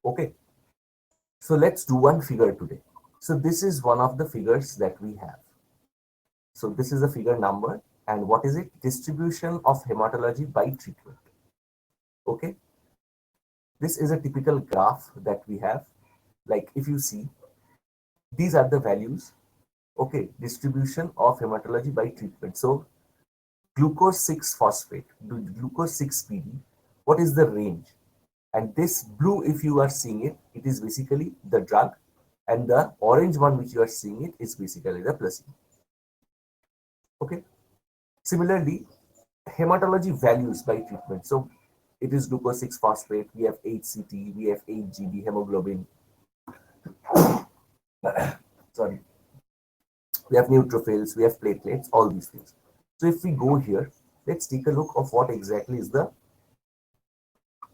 Okay, so let's do one figure today. So this is one of the figures that we have. So this is a figure number, and what is it? Distribution of hematology by treatment. Okay, this is a typical graph that we have. Like if you see, these are the values. Okay, distribution of hematology by treatment. So glucose 6 phosphate, glucose 6 PD, what is the range? And this blue, if you are seeing it, it is basically the drug, and the orange one which you are seeing it is basically the placebo. Okay. Similarly, hematology values by treatment. So it is glucose 6 phosphate, we have 8-CT, we have 8-GB hemoglobin, sorry, we have neutrophils, we have platelets, all these things. So if we go here, let's take a look of what exactly is the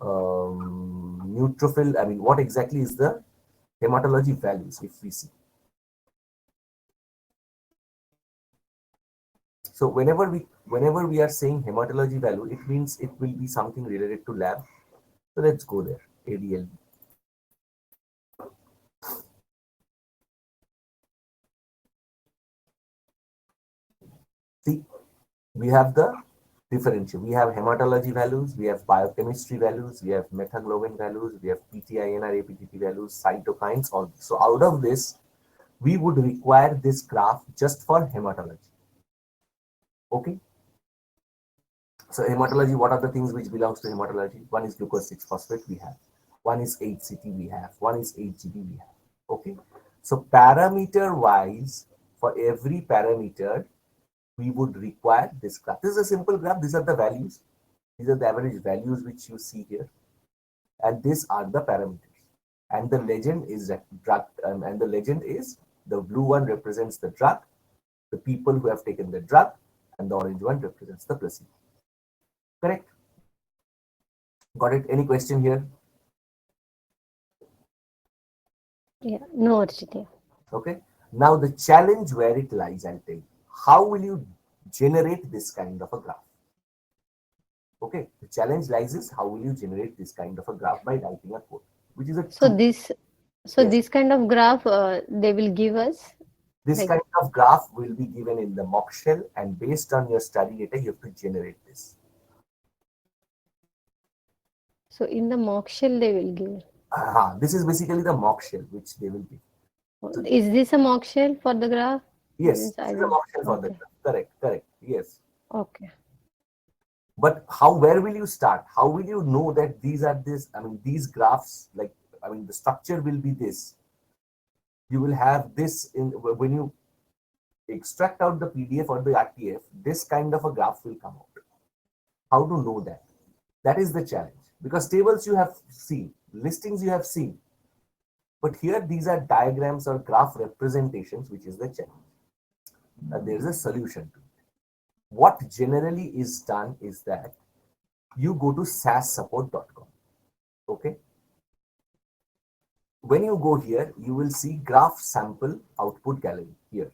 neutrophil, I mean, what exactly is the hematology values if we see. So whenever we are saying hematology value, it means it will be something related to lab. So let's go there. ADLB. See, we have the differential. We have hematology values, we have biochemistry values, we have metaglobin values, we have PTINR, APTT values, cytokines, all this. So out of this, we would require this graph just for hematology. Okay. So hematology, what are the things which belongs to hematology? One is glucose 6 phosphate we have. One is 8-CT we have. One is 8-GB we have. Okay. So parameter wise, for every parameter, we would require this graph. This is a simple graph. These are the values. These are the average values which you see here. And these are the parameters. And the legend is drug. And the legend is the blue one represents the drug, the people who have taken the drug, and the orange one represents the placebo. Correct? Got it? Any question here? Yeah, no, Architya. Okay. Now the challenge where it lies, I'll tell you. How will you generate this kind of a graph? Okay. The challenge lies is how will you generate this kind of a graph by writing a code, which is a So true. this, so Yes. this kind of graph they will give us, This like, kind of graph will be given in the mock shell, and based on your study data, you have to generate this. so in the mock shell they will give. This is basically the mock shell which they will give. So Is this a mock shell for the graph? yes, Means I this is a don't. mock shell for the Okay. graph. Correct, correct. Yes. Okay. But where will you start? How will you know that these are this? I mean, these graphs, like, I mean, the structure will be this. You will have this in when you extract out the PDF or the RTF, this kind of a graph will come out. How to know that? That is the challenge. Because tables you have seen, listings you have seen, but here these are diagrams or graph representations, which is the challenge. There is a solution to it. What generally is done is that you go to sassupport.com. Okay. When you go here, you will see graph sample output gallery here.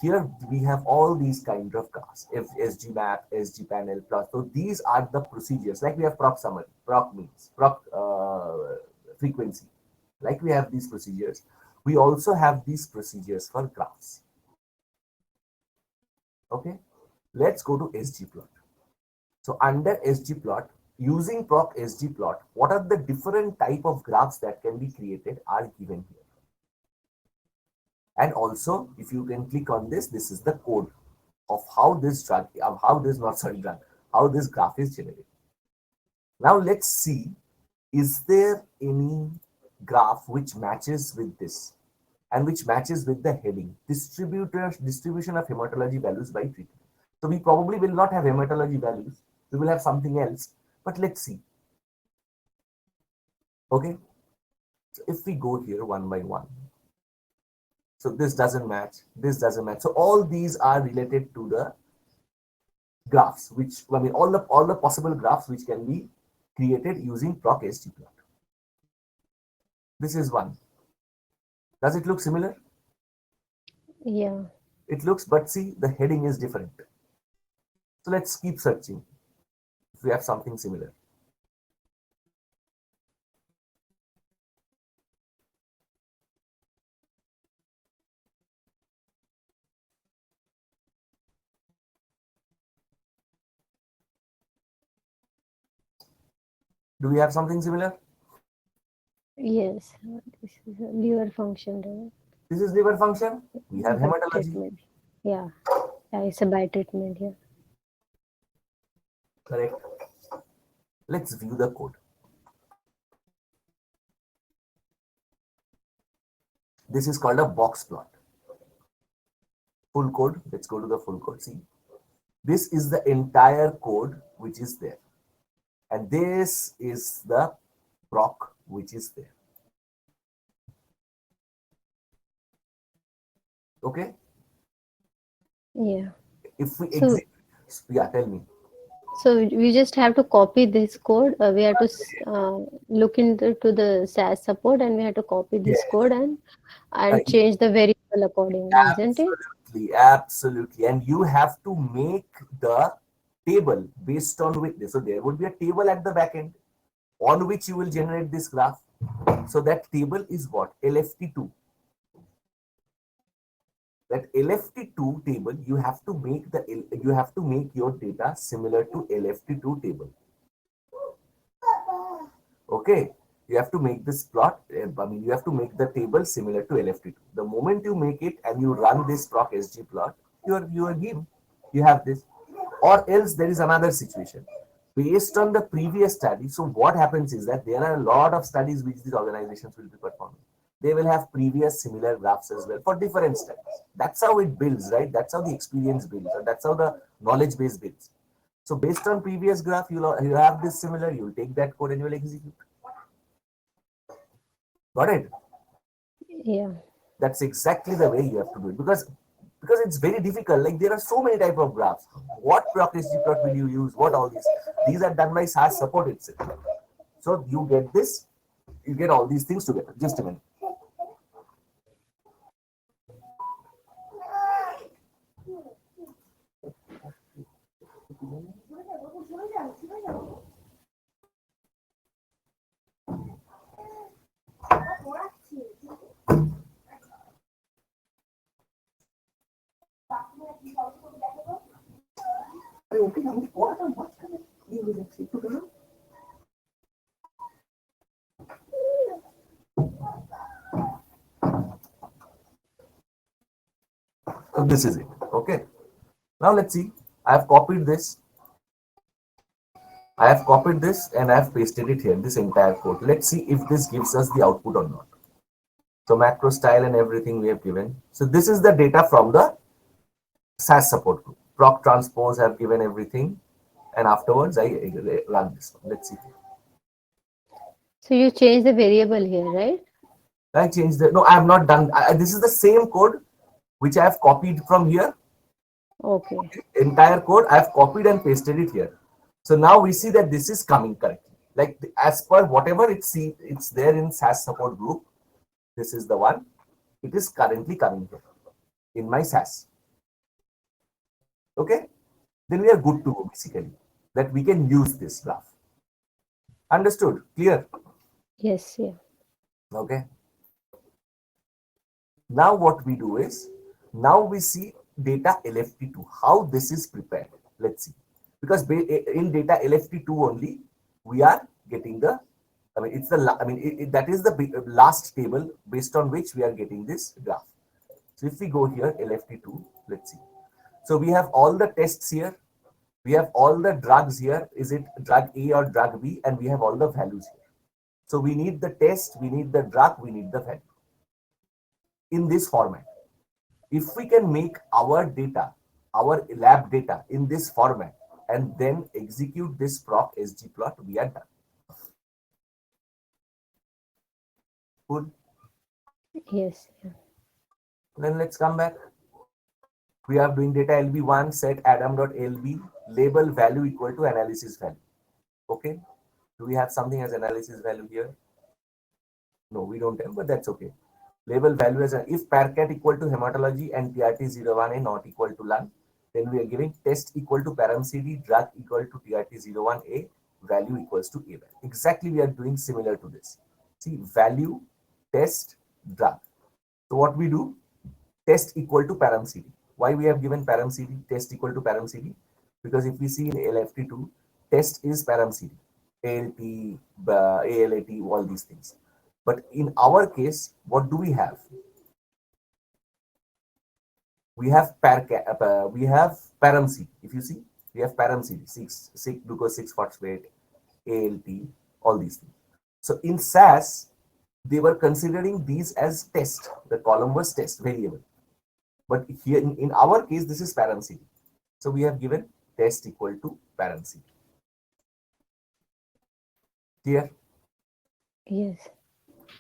Here we have all these kind of graphs, SG map, SG panel, plus. So these are the procedures. Like we have proc summary, proc means, proc frequency. Like we have these procedures. We also have these procedures for graphs. Okay. Let's go to SG plot. So under SG plot, using proc SG plot, what are the different type of graphs that can be created are given here. And also, if you can click on this, this is the code of how this drug, of how this, not sorry, drug, how this graph is generated. Now let's see, is there any graph which matches with this and which matches with the heading, distribution of hematology values by treatment. So we probably will not have hematology values, we will have something else, but let's see. Okay, so if we go here one by one, so this doesn't match, this doesn't match. So all these are related to the graphs, which I mean all the possible graphs which can be created using proc SG plot. This is one. Does it look similar? Yeah. It looks, but see the heading is different. So let's keep searching if we have something similar. Do we have something similar? Yes, this is a liver function, right? This is liver function. We have By hematology. treatment. Yeah, yeah, it's a by treatment. Yeah. Correct. Let's view the code. This is called a box plot. Full code. Let's go to the full code. See, this is the entire code which is there. And this is the proc which is there. Okay. Yeah. If we So exit, yeah, tell me. So we just have to copy this code. We have to look into to the SAS support, and we have to copy this Yes. code and change the variable accordingly, isn't it? Absolutely, absolutely. And you have to make the table based on which. So there would be a table at the back end on which you will generate this graph. So that table is what? LFT2. That LFT2 table, you have to make your data similar to LFT2 table. Okay. You have to make this plot, I mean, you have to make the table similar to LFT2. The moment you make it and you run this proc SG plot, you are game. You have this. Or else there is another situation. Based on the previous study, so what happens is that there are a lot of studies which these organizations will be performing. They will have previous similar graphs as well for different studies. That's how it builds, right? That's how the experience builds, or that's how the knowledge base builds. So based on previous graph, you have this similar, you'll take that code and you'll execute. Got it? Yeah. That's exactly the way you have to do it, because it's very difficult. Like there are so many type of graphs. What properties plot will you use? What all these are done by SAS support itself. So you get this, you get all these things together. Just a minute. So this is it. Okay. Now let's see. I have copied this. I have copied this and I have pasted it here, this entire code. Let's see if this gives us the output or not. So macro style and everything we have given. So this is the data from the SAS support group. Proc transpose have given everything. And afterwards I run this one. Let's see. So you change the variable here, right? I changed the, no, I have not done. This is the same code which I have copied from here. Okay. Entire code I have copied and pasted it here. So now we see that this is coming correctly. Like as per whatever it's there in SAS support group. This is the one. It is currently coming here in my SAS. Okay. Then we are good to go basically. That we can use this graph. Understood? Clear? Yes. Yeah. Okay. Now what we do is, now we see data LFT2, how this is prepared. Let's see. Because in data LFT2 only, we are getting the, I mean, it's the, I mean, that is the last table based on which we are getting this graph. So if we go here, LFT2, let's see. So we have all the tests here. We have all the drugs here. Is it drug A or drug B? And we have all the values here. So we need the test, we need the drug, we need the value in this format. If we can make our data, our lab data in this format, and then execute this proc SG plot, we are done. Good. Yes. Yeah. Then let's come back. We are doing data LB1 set adam.lb label value equal to analysis value. Okay. Do we have something as analysis value here? No, we don't have, but that's okay. Label value as if parcat equal to hematology and TRT01A not equal to lung, then we are giving test equal to param CD, drug equal to TRT01A, value equals to A value. Exactly, we are doing similar to this. See, value, test, drug. So what we do, test equal to param CD. Why we have given param CD, test equal to param CD? Because if we see in LFT2, test is param CD. ALT, ALAT, all these things. But in our case, what do we have? We have we have param C. If you see, we have param C, 6 glucose 6 phosphate, ALT, all these things. So in SAS, they were considering these as test. The column was test variable. But here in our case, this is param C. So we have given test equal to param C. Clear? Yes.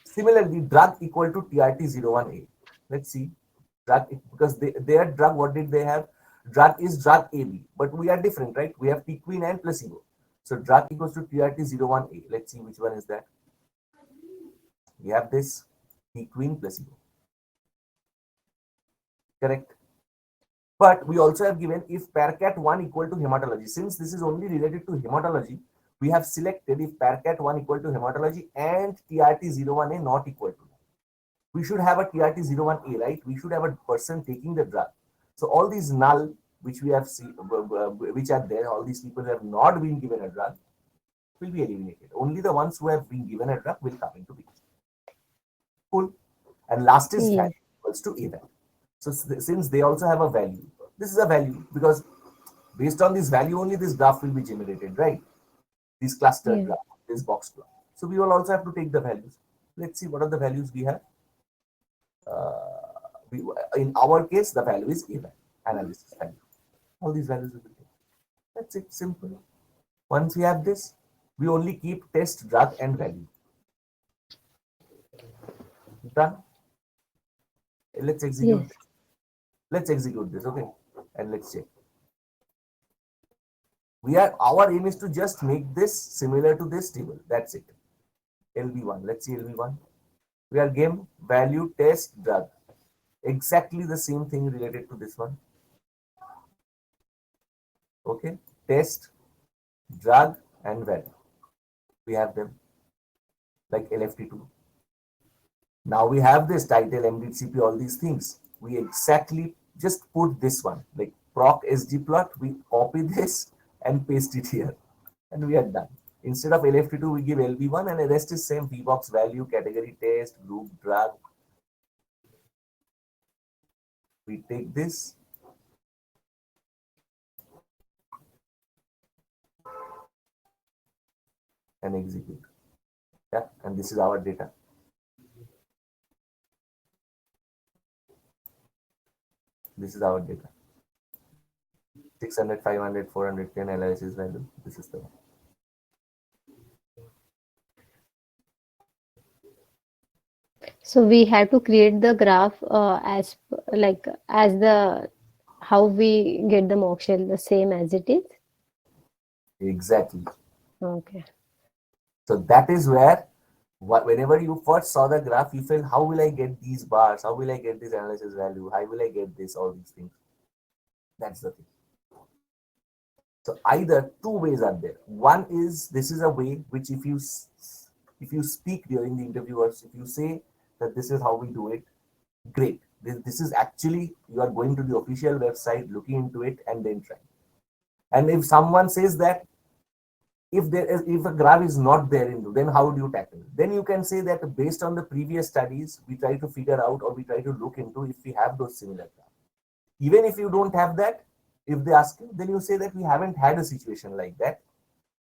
Similarly, drug equal to TRT01A. Let's see. Drug, because their drug, what did they have? Drug is drug AB, but we are different, right? We have P-queen and placebo. So drug equals to TRT01A. Let's see which one is that. We have this P-queen placebo. Correct. But we also have given if PARCAT1 equal to hematology. Since this is only related to hematology, we have selected if PARCAT1 equal to hematology and TRT01A not equal to. We should have a TRT01A, right? We should have a person taking the drug. So all these null, which we have seen, which are there, all these people who have not been given a drug will be eliminated. Only the ones who have been given a drug will come into picture. Cool. And last is value Yes. equals to A value. So since they also have a value, this is a value because based on this value only this graph will be generated, right? This clustered Yeah. graph, this box graph. So we will also have to take the values. Let's see what are the values we have. We, in our case, the value is A value, analysis value. All these values will be taken. That's it, simple. Once we have this, we only keep test, drug, and value. Done. Let's execute. Yes. Let's execute this, okay? And let's check. Our aim is to just make this similar to this table. That's it. LB1. Let's see LB1. We are game value test drug. Exactly the same thing related to this one. Okay. Test, drug, and value. We have them like LFT2. Now we have this title, MDCP, all these things. We exactly just put this one like proc SD plot. We copy this and paste it here, and we are done. Instead of LFT2, we give LB1, and the rest is same VBox value, category test, group, drug. We take this. And execute. Yeah, and this is our data. This is our data. 600, 500, 410 analysis value. This is the one. So we have to create the graph like as the how we get the mock shell the same as it is. Exactly. Okay. So that is where whenever you first saw the graph, you felt, how will I get these bars? How will I get this analysis value? How will I get this? All these things. That's the thing. So either two ways are there. One is this is a way which if you speak during the interviewers, if you say that this is how we do it, great. This is actually you are going to the official website, looking into it, and then trying. And if someone says that if a graph is not there into, then how do you tackle? Then you can say that based on the previous studies, we try to figure out or we try to look into if we have those similar graphs. Even if you don't have that, if they ask you, then you say that we haven't had a situation like that.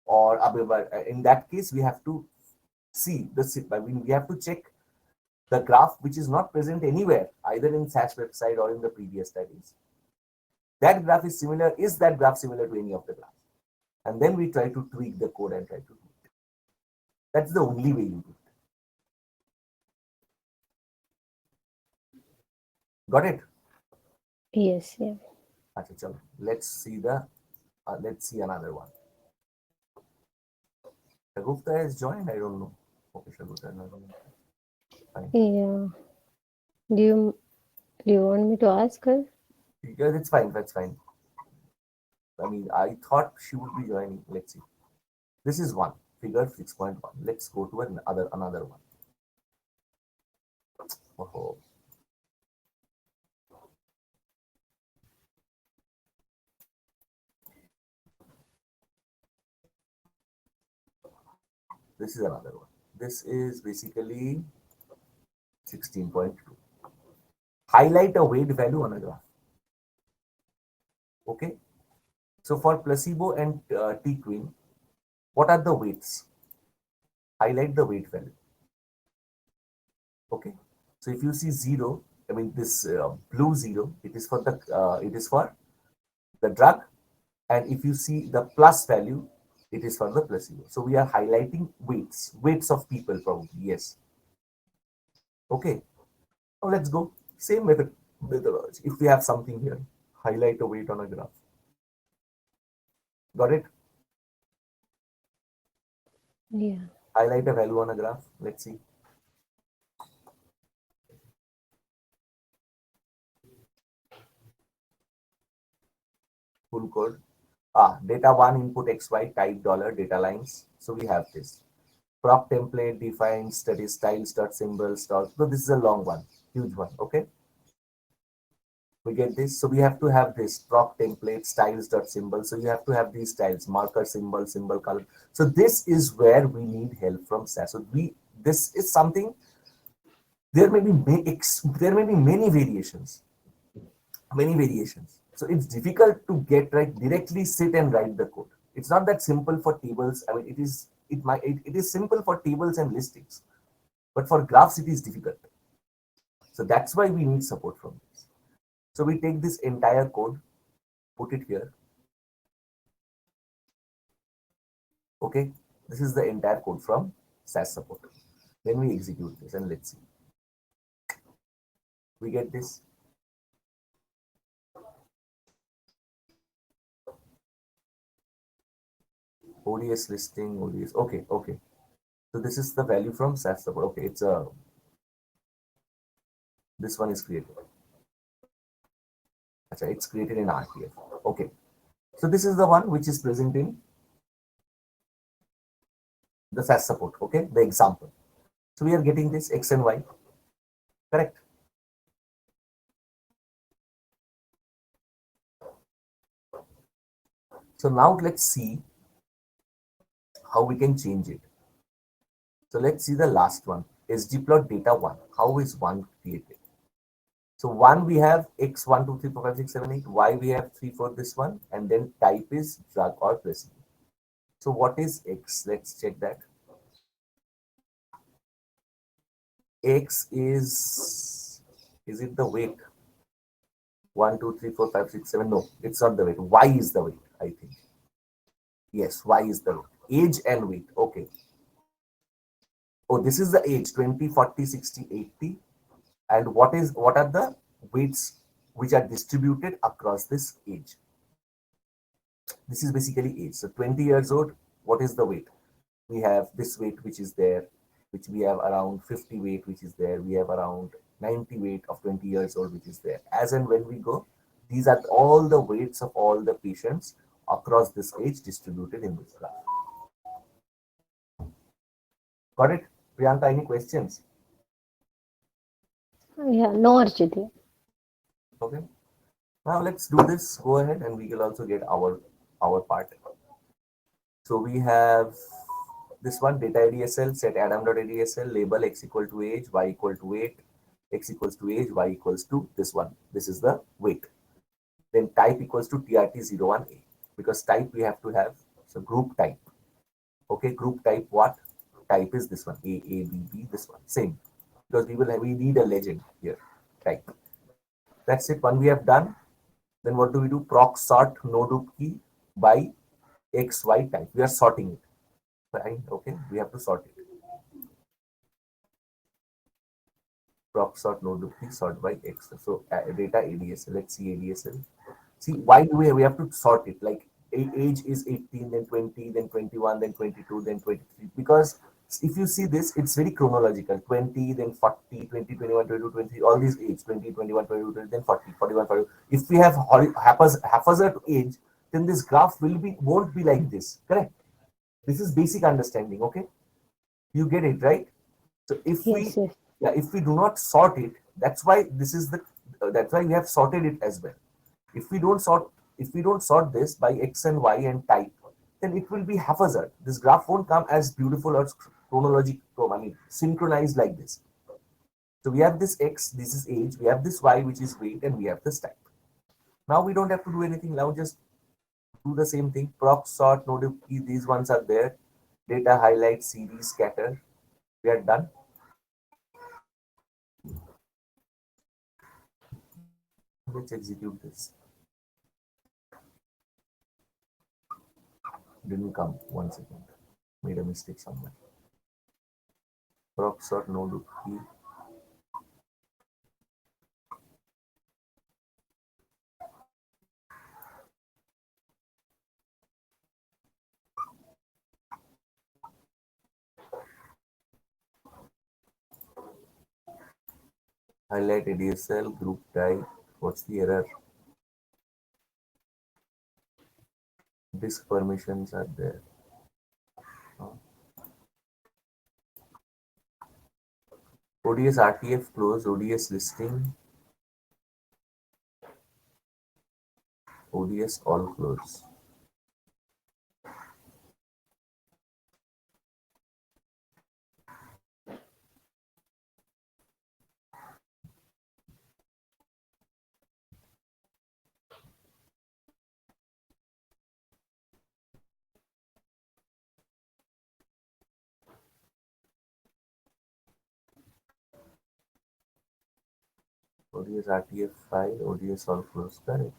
Or in that case, we have to see I mean, we have to check the graph which is not present anywhere, either in SAS website or in the previous studies. That graph is similar. Is that graph similar to any of the graphs? And then we try to tweak the code and try to do it. That's the only way you do it. Got it? Yes. Yeah. Okay, chalo. Let's see another one. Shagufta has joined. I don't know. Okay, Shagufta. Fine. Yeah. Do you do you want me to ask her? Yeah, it's fine. That's fine. I mean, I thought she would be joining. Let's see. This is one figure 6.1. Let's go to another one. Oh, This is another one. This is basically 16.2. Highlight a weight value on a graph. Okay. So for placebo and T queen, what are the weights? Highlight the weight value. Okay. So if you see zero, I mean this blue zero, it is for the drug, and if you see the plus value, it is for the placebo. So we are highlighting weights of people probably. Yes. Okay. Now let's go. Same methodology. If we have something here, highlight a weight on a graph. Got it? Yeah. Highlight a value on a graph. Let's see. Full code. Data one input XY type dollar data lines. So we have this. Proc template defines study styles dot symbols dot. So this is a long one, huge one. Okay. We get this. So we have to have this proc template styles dot symbol. So you have to have these styles, marker symbol, symbol color. So this is where we need help from SAS. So this is something. There may be many variations, So it's difficult to get right directly sit and write the code. It's not that simple for tables. I mean, it is simple for tables and listings, but for graphs it is difficult. So that's why we need support from this. So we take this entire code, put it here. Okay, this is the entire code from SAS support. Then we execute this and let's see. We get this. ODS listing, ODS. Okay, okay. So this is the value from SAS support. Okay, this one is created. It's created in RTF. Okay. So this is the one which is present in the SAS support. Okay, the example. So we are getting this X and Y. Correct. So now let's see how we can change it. So let's see the last one. SGplot data one. How is one created? So one we have X 1, 2, 3, 4, 5, 6, 7, 8. Y we have 3, 4, this one. And then type is drug or placebo. So what is X? Let's check that. X is it the weight? 1, 2, 3, 4, 5, 6, 7. No, it's not the weight. Y is the weight, I think. Yes, Y is the weight. Age and weight. Okay. Oh, this is the age 20, 40, 60, 80. And what are the weights which are distributed across this age? This is basically age. So 20 years old, what is the weight? We have this weight which is there, which we have around 50 weight which is there. We have around 90 weight of 20 years old which is there. As and when we go, these are all the weights of all the patients across this age distributed in this graph. Got it? Priyanka, any questions? Yeah, no, Archit. Okay. Now let's do this. Go ahead and we will also get our part. So we have this one data ADSL set adam.adsl label x equal to age, y equal to weight, x equals to age, y equals to this one. This is the weight. Then type equals to TRT01A because type we have to have. So group type. Okay, group type what? Type is this one A, A, B, B, this one. Same. Because we need a legend here. Type. That's it. One we have done. Then what do? Proc sort no loop key by XY type. We are sorting it. Right? Okay. We have to sort it. Proc sort no loop key sort by X. So data ADSL. Let's see ADSL. See, why do we have to sort it? Like age is 18, then 20, then 21, then 22, then 23. Because if you see this, it's very chronological. 20, then 40, 20, 21, 22, 23, all these age, 20, 21, 22, 22 then 40, 41, 42. If we have haphazard age, then this graph won't be like this. Correct? This is basic understanding. Okay, you get it, right? So if Yes, yes. if we do not sort it, that's why that's why we have sorted it as well. If we don't sort this by X and Y and type, then it will be haphazard. This graph won't come as beautiful or chronological, I mean, synchronized like this. So we have this X, this is age, we have this Y, which is weight, and we have this type. Now we don't have to do anything. Now just do the same thing. Proc, sort, node key, these ones are there. Data, highlight, series, scatter. We are done. Let's execute this. Didn't come. 1 second. Made a mistake somewhere. Proc, sort, node key. Highlight ADSL, group type. What's the error? Disk permissions are there. ODS RTF close, ODS listing, ODS all close. ODS RTF file, ODS all close, correct.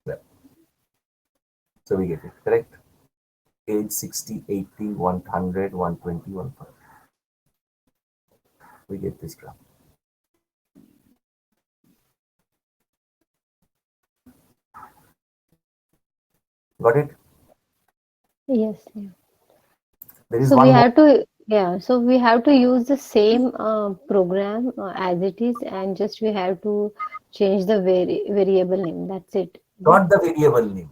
Yeah. So we get it, correct? Age 60, 80, 100, 120, 150. We get this graph. Got it? Yes. Yeah. There is So we one more. have to, yeah. So we have to use the same program as it is, and just we have to change the variable name. That's it. Not the variable name.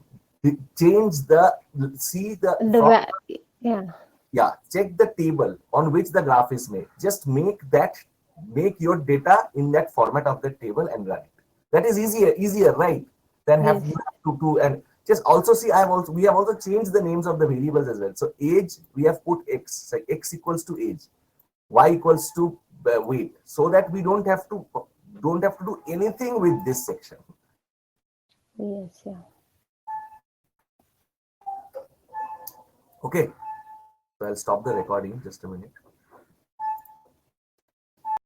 Change the, see the, The from, yeah. yeah, check the table on which the graph is made. Just make your data in that format of the table and run it. That is easier, right? Than have Yes. you have to and just also see. We have also changed the names of the variables as well. So age, we have put X, like X equals to age, Y equals to weight, so that we don't have to do anything with this section. Yes. Yeah. Okay, so I'll stop the recording just a minute.